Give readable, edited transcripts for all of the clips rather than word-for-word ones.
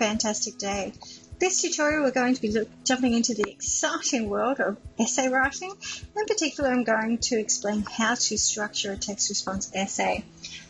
fantastic day. This tutorial we're going to be jumping into the exciting world of essay writing. In particular, I'm going to explain how to structure a text response essay.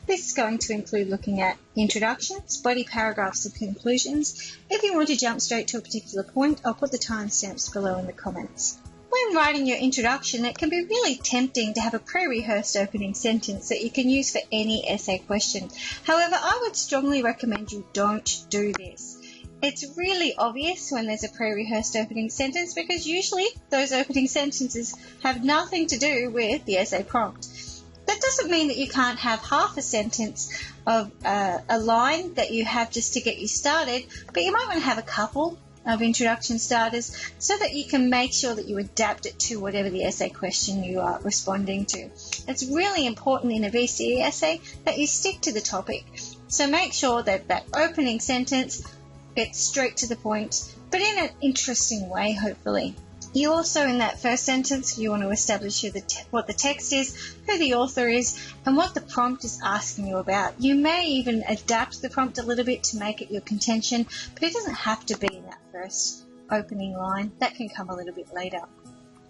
This is going to include looking at introductions, body paragraphs and conclusions. If you want to jump straight to a particular point, I'll put the timestamps below in the comments. When writing your introduction, it can be really tempting to have a pre-rehearsed opening sentence that you can use for any essay question. However, I would strongly recommend you don't do this. It's really obvious when there's a pre-rehearsed opening sentence because usually those opening sentences have nothing to do with the essay prompt. That doesn't mean that you can't have half a sentence of a line that you have just to get you started, but you might want to have a couple of introduction starters so that you can make sure that you adapt it to whatever the essay question you are responding to. It's really important in a VCE essay that you stick to the topic. So make sure that that opening sentence gets straight to the point, but in an interesting way, hopefully. You also, in that first sentence, you want to establish what the text is, who the author is, and what the prompt is asking you about. You may even adapt the prompt a little bit to make it your contention, but it doesn't have to be in that first opening line. That can come a little bit later.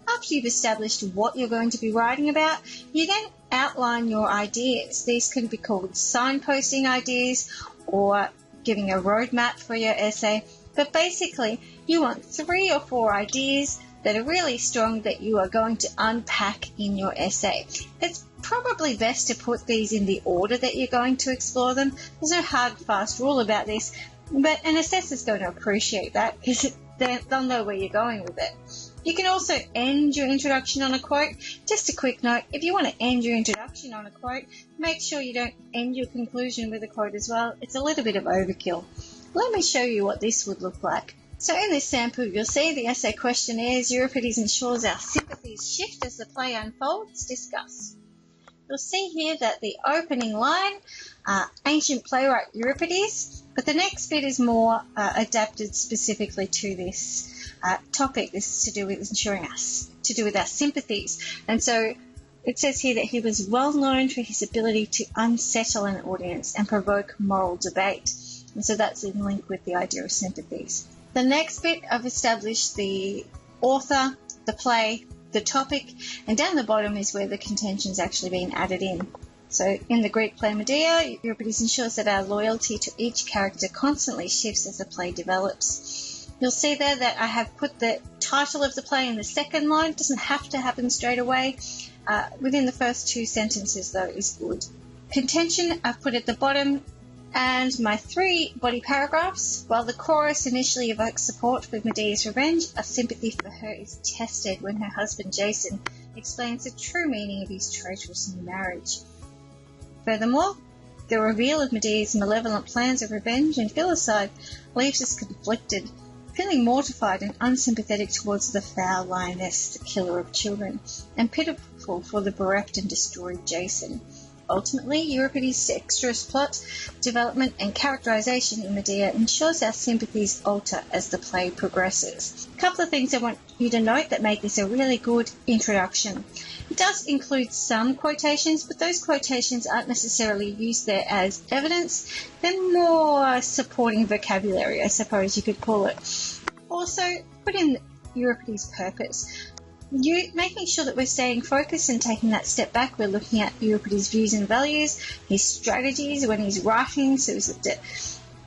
After you've established what you're going to be writing about, you then outline your ideas. These can be called signposting ideas or giving a roadmap for your essay, but basically you want 3 or 4 ideas that are really strong that you are going to unpack in your essay. It's probably best to put these in the order that you're going to explore them. There's no hard fast rule about this, but an assessor's going to appreciate that because they'll know where you're going with it. You can also end your introduction on a quote. Just a quick note, if you want to end your introduction on a quote, make sure you don't end your conclusion with a quote as well. It's a little bit of overkill. Let me show you what this would look like. So in this sample, you'll see the essay question is, Euripides ensures our sympathies shift as the play unfolds. Discuss. You'll see here that the opening line, ancient playwright Euripides, but the next bit is more adapted specifically to this topic. This is to do with our sympathies. And so it says here that he was well known for his ability to unsettle an audience and provoke moral debate. And so that's in link with the idea of sympathies. The next bit, I've established the author, the play, the topic, and down the bottom is where the contention's actually been added in. So in the Greek play Medea, Euripides ensures that our loyalty to each character constantly shifts as the play develops. You'll see there that I have put the title of the play in the second line. It doesn't have to happen straight away. Within the first 2 sentences, though, is good. Contention, I've put at the bottom, and my 3 body paragraphs. While the chorus initially evokes support for Medea's revenge, a sympathy for her is tested when her husband Jason explains the true meaning of his traitorous new marriage. Furthermore, the reveal of Medea's malevolent plans of revenge and filicide leaves us conflicted, feeling mortified and unsympathetic towards the foul lioness, the killer of children, and pitiful for the bereft and destroyed Jason. Ultimately, Euripides' dexterous plot, development and characterization in Medea ensures our sympathies alter as the play progresses. A couple of things I want you to note that make this a really good introduction. It does include some quotations, but those quotations aren't necessarily used there as evidence. They're more supporting vocabulary, I suppose you could call it. Also, put in Euripides' purpose. Making sure that we're staying focused and taking that step back. We're looking at Euripides' views and values, his strategies when he's writing. So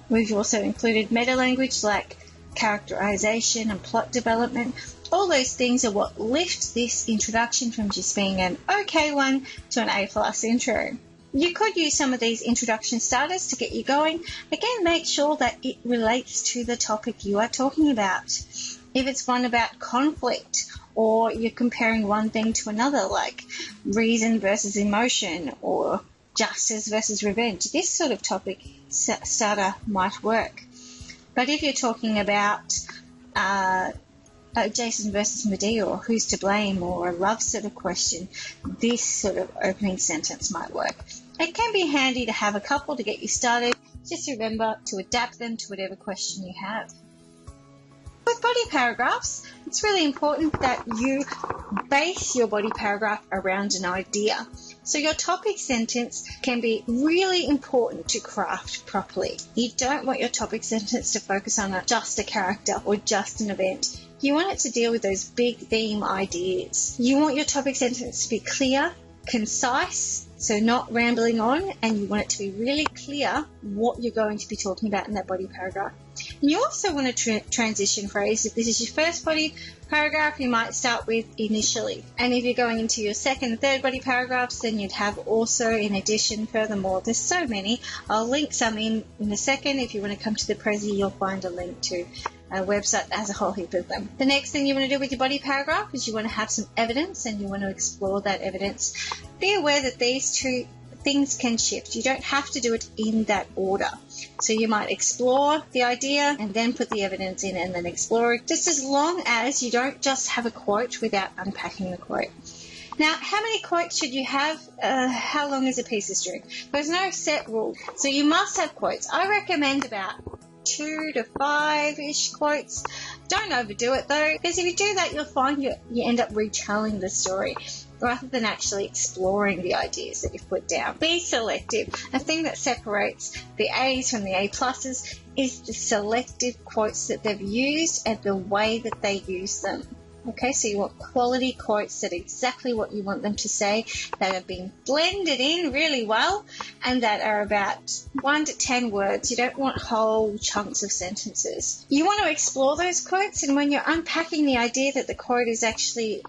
we've also included meta language like characterization and plot development. All those things are what lift this introduction from just being an okay one to an A+ intro. You could use some of these introduction starters to get you going. Again, make sure that it relates to the topic you are talking about. If it's one about conflict, or you're comparing one thing to another, like reason versus emotion, or justice versus revenge, this sort of topic starter might work. But if you're talking about Jason versus Medea, or who's to blame, or a love sort of question, this sort of opening sentence might work. It can be handy to have a couple to get you started. Just remember to adapt them to whatever question you have. With body paragraphs, it's really important that you base your body paragraph around an idea. So your topic sentence can be really important to craft properly. You don't want your topic sentence to focus on just a character or just an event. You want it to deal with those big theme ideas. You want your topic sentence to be clear, concise, so not rambling on, and you want it to be really clear what you're going to be talking about in that body paragraph. And you also want a transition phrase. If this is your first body paragraph, you might start with initially. And if you're going into your second and third body paragraphs, then you'd have also, in addition, furthermore. There's so many. I'll link some in a second. If you want to come to the Prezi, you'll find a link to a website that has a whole heap of them. The next thing you want to do with your body paragraph is you want to have some evidence, and you want to explore that evidence. Be aware that these two things can shift. You don't have to do it in that order. So you might explore the idea and then put the evidence in and then explore it, just as long as you don't just have a quote without unpacking the quote. Now, how many quotes should you have? How long is a piece of string? There's no set rule. So you must have quotes. I recommend about 2 to 5-ish quotes. Don't overdo it though, because if you do that, you'll find you end up retelling the story rather than actually exploring the ideas that you've put down. Be selective. A thing that separates the A's from the A pluses is the selective quotes that they've used and the way that they use them. Okay, so you want quality quotes that are exactly what you want them to say, that have been blended in really well, and that are about 1 to 10 words. You don't want whole chunks of sentences. You want to explore those quotes, and when you're unpacking the idea that the quote is actually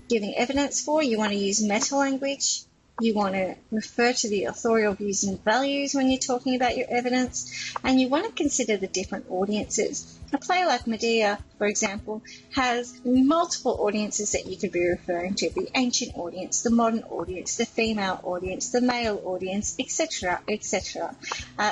giving evidence for, you want to use meta-language. You want to refer to the authorial views and values when you're talking about your evidence, and you want to consider the different audiences. A play like Medea, for example, has multiple audiences that you could be referring to: the ancient audience, the modern audience, the female audience, the male audience, etc., etc.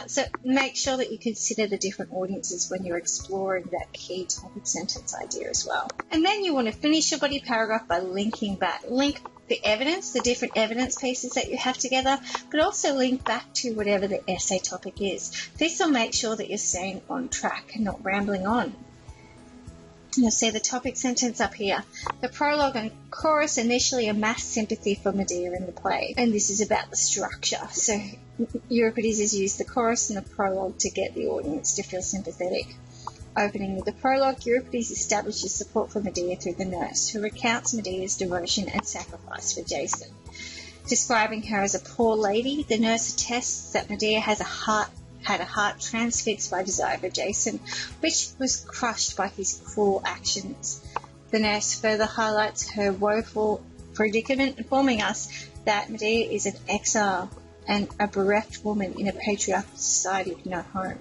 So make sure that you consider the different audiences when you're exploring that key topic sentence idea as well. And then you want to finish your body paragraph by linking back. Link the evidence, the different evidence pieces that you have together, but also link back to whatever the essay topic is. This will make sure that you're staying on track and not rambling on. You'll see the topic sentence up here. The prologue and chorus initially amass sympathy for Medea in the play, and this is about the structure. So Euripides has used the chorus and the prologue to get the audience to feel sympathetic. Opening with the prologue, Euripides establishes support for Medea through the nurse, who recounts Medea's devotion and sacrifice for Jason. Describing her as a poor lady, the nurse attests that Medea had a heart transfixed by desire for Jason, which was crushed by his cruel actions. The nurse further highlights her woeful predicament, informing us that Medea is an exile and a bereft woman in a patriarchal society with no home.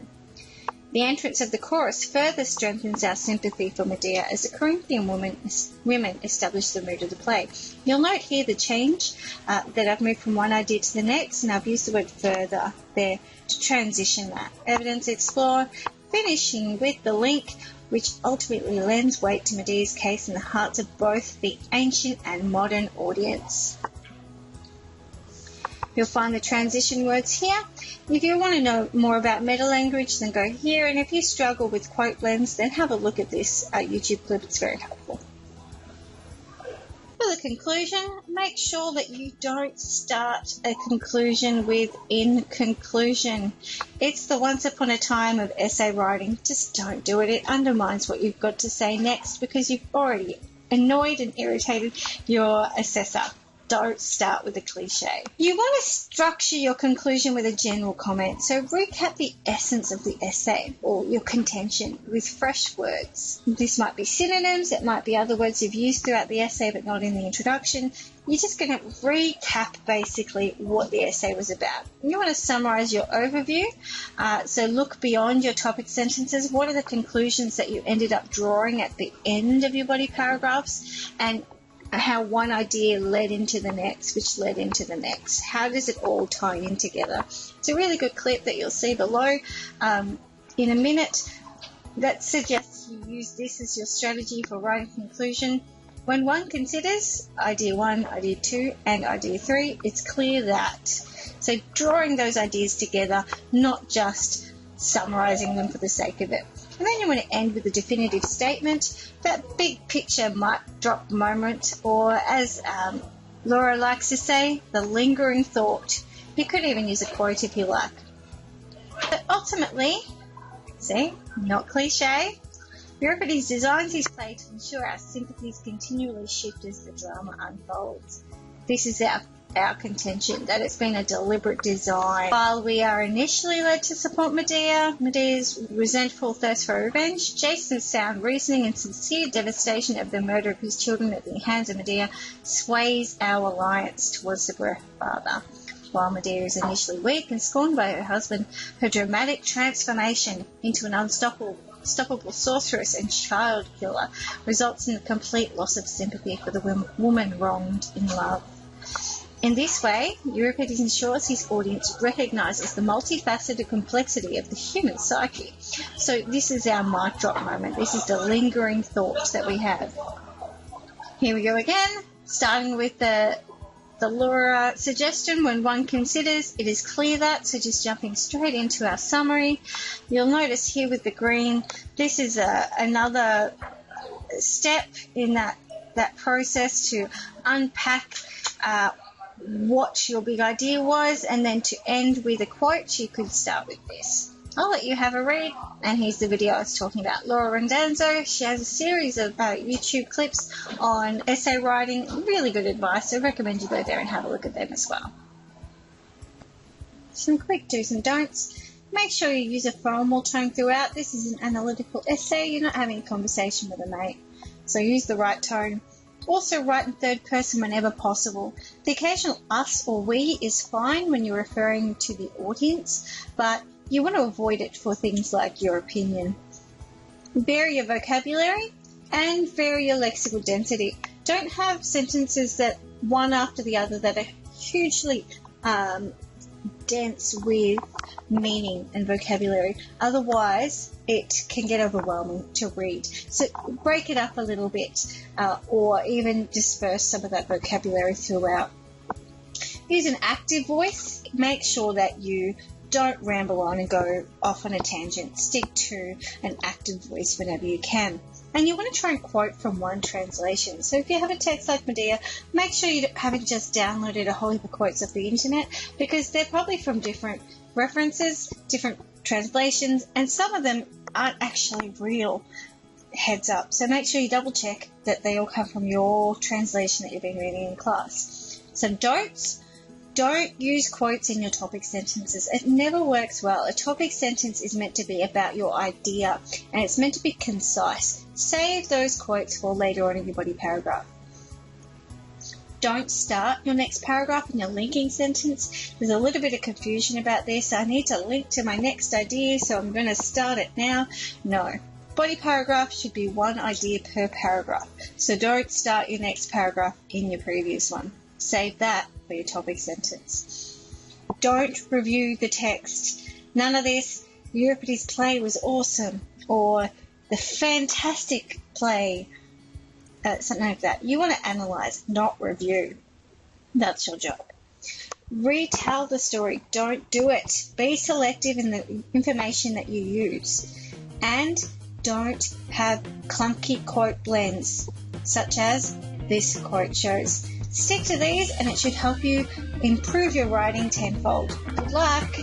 The entrance of the chorus further strengthens our sympathy for Medea as the Corinthian women establish the mood of the play. You'll note here the change that I've moved from one idea to the next, and I've used the word further there to transition that. Evidence explore, finishing with the link, which ultimately lends weight to Medea's case in the hearts of both the ancient and modern audience. You'll find the transition words here. If you want to know more about meta-language, then go here. And if you struggle with quote blends, then have a look at this YouTube clip. It's very helpful. For the conclusion, make sure that you don't start a conclusion with "in conclusion." It's the once upon a time of essay writing. Just don't do it. It undermines what you've got to say next because you've already annoyed and irritated your assessor. Don't start with a cliche. You want to structure your conclusion with a general comment. So recap the essence of the essay or your contention with fresh words. This might be synonyms. It might be other words you've used throughout the essay but not in the introduction. You're just going to recap basically what the essay was about. You want to summarize your overview. So look beyond your topic sentences. What are the conclusions that you ended up drawing at the end of your body paragraphs, and how one idea led into the next, which led into the next. How does it all tie in together? It's a really good clip that you'll see below in a minute that suggests you use this as your strategy for writing conclusion. When one considers idea 1, idea 2, and idea 3, it's clear that. So drawing those ideas together, not just summarizing them for the sake of it. And then you want to end with a definitive statement. That big picture might drop moment, or as Laura likes to say, the lingering thought. You could even use a quote if you like. But ultimately, see, not cliche, Euripides designs his play to ensure our sympathies continually shift as the drama unfolds. This is our contention, that it's been a deliberate design. While we are initially led to support Medea's resentful thirst for revenge, Jason's sound reasoning and sincere devastation of the murder of his children at the hands of Medea sways our alliance towards the bereft father. While Medea is initially weak and scorned by her husband, her dramatic transformation into an unstoppable sorceress and child killer results in the complete loss of sympathy for the woman wronged in love. In this way, Euripides ensures his audience recognises the multifaceted complexity of the human psyche. So this is our mic drop moment. This is the lingering thoughts that we have. Here we go again, starting with the Laura suggestion. When one considers, it is clear that, so just jumping straight into our summary. You'll notice here with the green, this is another step in that process to unpack what your big idea was, and then to end with a quote, you could start with this. I'll let you have a read, and here's the video I was talking about. Laura Randazzo, she has a series of YouTube clips on essay writing, really good advice, so I recommend you go there and have a look at them as well. Some quick do's and don'ts. Make sure you use a formal tone throughout. This is an analytical essay, you're not having a conversation with a mate, so use the right tone. Also write in third person whenever possible. The occasional us or we is fine when you're referring to the audience, but you want to avoid it for things like your opinion. Vary your vocabulary and vary your lexical density. Don't have sentences that one after the other that are hugely dense with meaning and vocabulary. Otherwise, it can get overwhelming to read. So break it up a little bit, or even disperse some of that vocabulary throughout. Use an active voice. Make sure that you don't ramble on and go off on a tangent. Stick to an active voice whenever you can. And you want to try and quote from one translation. So if you have a text like Medea, make sure you haven't just downloaded a whole heap of quotes off the internet, because they're probably from different references, different translations, and some of them aren't actually real. Heads up. So make sure you double check that they all come from your translation that you've been reading in class. Some don'ts. Don't use quotes in your topic sentences. It never works well. A topic sentence is meant to be about your idea, and it's meant to be concise. Save those quotes for later on in your body paragraph. Don't start your next paragraph in your linking sentence. There's a little bit of confusion about this. I need to link to my next idea, so I'm going to start it now. No. Body paragraph should be one idea per paragraph. So don't start your next paragraph in your previous one. Save that for your topic sentence. Don't review the text. None of this, Euripides' play was awesome, or the fantastic play, something like that. You want to analyze, not review. That's your job. Retell the story. Don't do it. Be selective in the information that you use. And don't have clunky quote blends, such as this quote shows. Stick to these and it should help you improve your writing tenfold. Good luck!